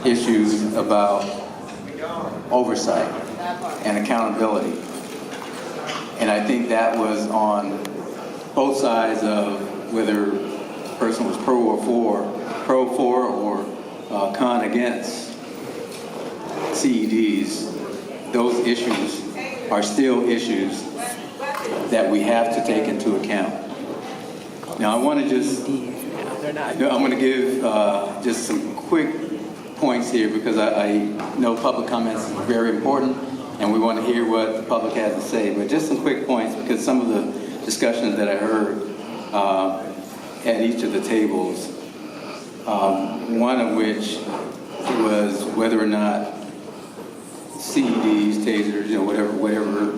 issues about oversight and accountability. And I think that was on both sides of whether the person was pro for or con against CEDs. Those issues are still issues that we have to take into account. Now I want to I'm going to give just some quick points here because I know public comments is very important and we want to hear what the public has to say, but just some quick points because some of the discussions that I heard at each of the tables, one of which was whether or not CEDs, tasers, whatever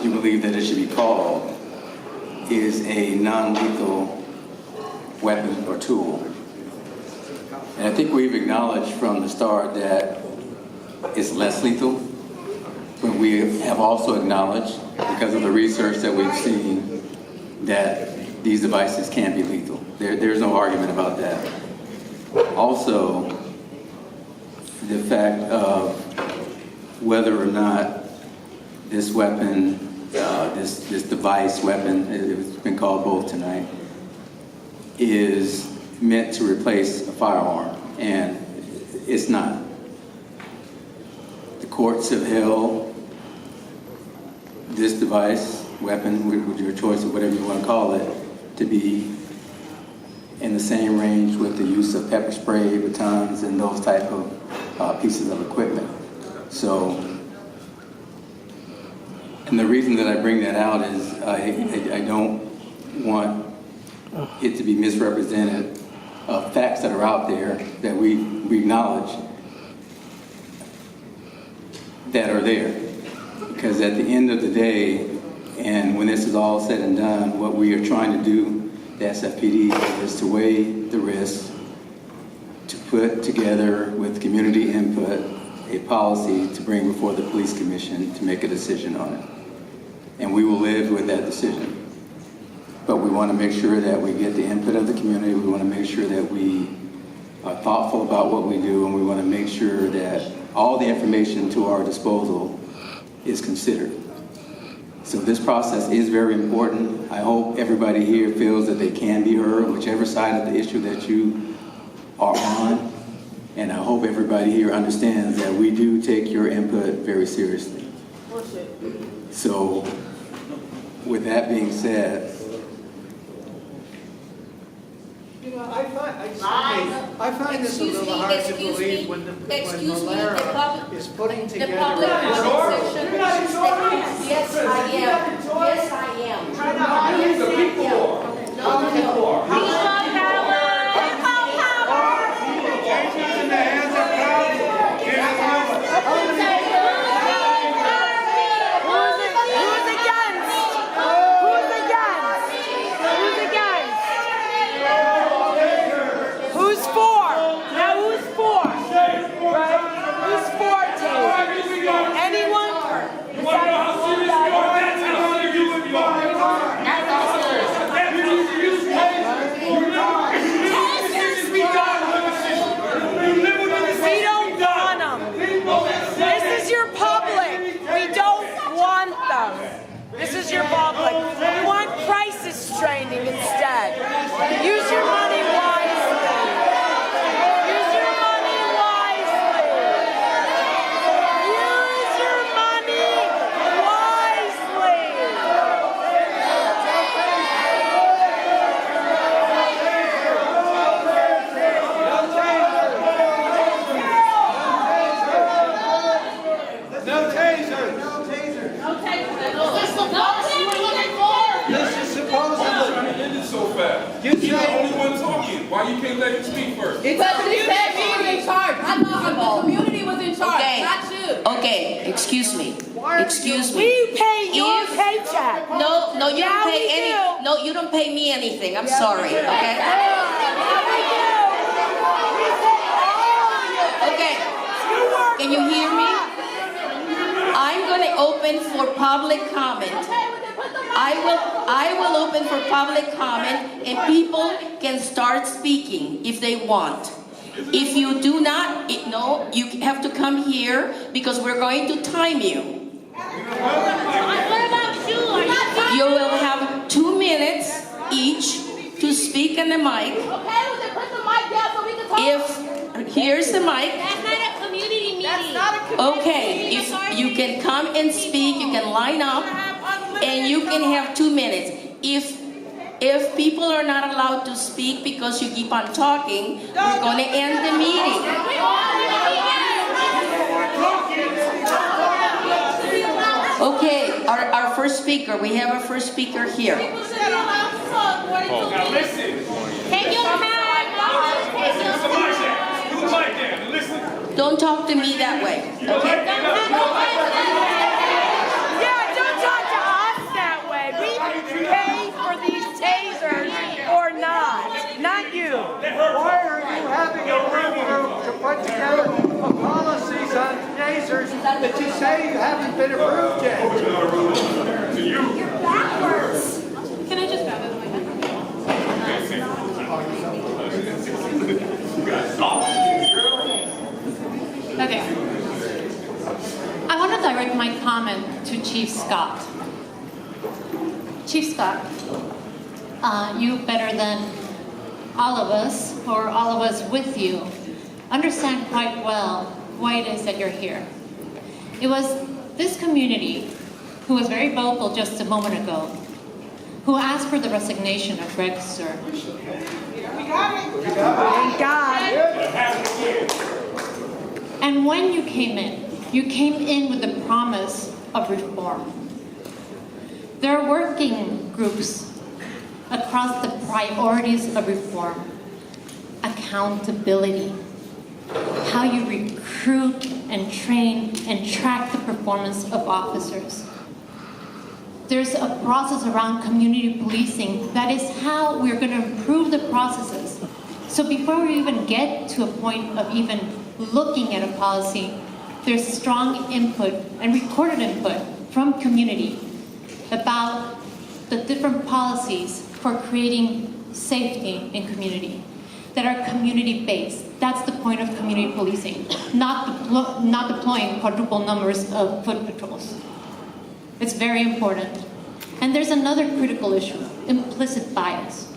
you believe that it should be called, is a non-lethal weapon or tool. And I think we've acknowledged from the start that it's less lethal, but we have also acknowledged, because of the research that we've seen, that these devices can be lethal. There's no argument about that. Also, the fact of whether or not this weapon, this device, weapon, it's been called both tonight, is meant to replace a firearm, and it's not. The courts have held this device, weapon, with your choice of whatever you want to call it, to be in the same range with the use of pepper spray, batons, and those type of pieces of equipment. So, and the reason that I bring that out is I don't want it to be misrepresented of facts that are out there that we acknowledge that are there. Because at the end of the day, and when this is all said and done, what we are trying to do, the SFPD, is to weigh the risks, to put together with community input a policy to bring before the police commission to make a decision on it. And we will live with that decision. But we want to make sure that we get the input of the community. We want to make sure that we are thoughtful about what we do, and we want to make sure that all the information to our disposal is considered. So this process is very important. I hope everybody here feels that they can be heard, whichever side of the issue that you are on. And I hope everybody here understands that we do take your input very seriously. So with that being said, you know, I find this a little hard to believe when Malera is putting together. Yes, I am. Yes, I am. How many the people are? How many people are? Changes in the hands of Who's for? Now who's for? Right? Who's for tasers? Anyone? You want to know how serious you are? That's how serious you are. Tasers be done. We don't want them. This is your public. We don't want them. This is your public. We want crisis training instead. Use your money wisely. Use your money wisely. Use your money wisely. no tasers. No tasers. No tasers. This is supposedly. Trying to end it so fast. You You're the say- only one talking. Why you can't let him speak first? Because he said he was in charge. I thought the community was in charge, Okay. not you. Okay, excuse me. Excuse me. We pay your If- paycheck. No, you Yeah, don't pay we any. do. No, you don't pay me anything. I'm sorry. Okay. Okay. Can you hear me? I'm going to open for public comment. I will open for public comment, and people can start speaking if they want. If you do not, no, you have to come here because we're going to time you. What about you? You will have 2 minutes each to speak in the mic. Okay, well then put the mic down so we can talk. Here's the mic. That's not a community meeting. That's not a community Okay, meeting. if you can come and speak, you can line up, and you can have 2 minutes. If people are not allowed to speak because you keep on talking, we're going to end the meeting. Okay, our first speaker. We have our first speaker here. Now listen. Take your time. Listen to the mic there. Do the mic there. And listen. Don't talk to me that way. Okay? Yeah, don't talk to us that way. We pay for these tasers or not you. Why are you having a work group to put together policies on tasers that you say you haven't been approved yet? To you. Backwards. Can I just grab it with my hand? Okay. I want to direct my comment to Chief Scott. Chief Scott, you better than all of us, or all of us with you, understand quite well why it is that you're here. It was this community who was very vocal just a moment ago, who asked for the resignation of Greg Sir. Thank God. And when you came in with the promise of reform. There are working groups across the priorities of reform. Accountability, how you recruit and train and track the performance of officers. There's a process around community policing that is how we're going to improve the processes. So before we even get to a point of even looking at a policy, there's strong input and recorded input from community about the different policies for creating safety in community that are community-based. That's the point of community policing, not deploying quadruple numbers of foot patrols. It's very important. And there's another critical issue, implicit bias.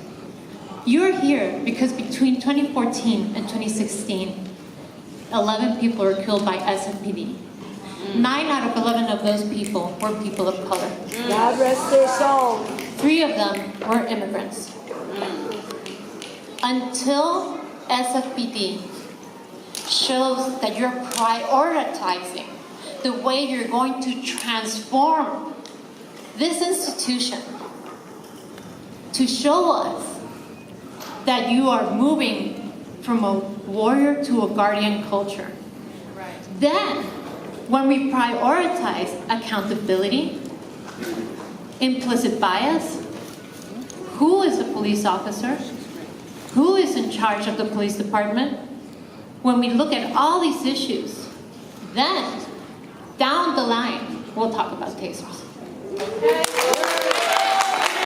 You're here because between 2014 and 2016, 11 people were killed by SFPD. 9 out of 11 of those people were people of color. God rest their soul. 3 of them were immigrants. Until SFPD shows that you're prioritizing the way you're going to transform this institution to show us that you are moving from a warrior to a guardian culture. Right. Then, when we prioritize accountability, implicit bias, who is a police officer, who is in charge of the police department, when we look at all these issues, then down the line, we'll talk about tasers.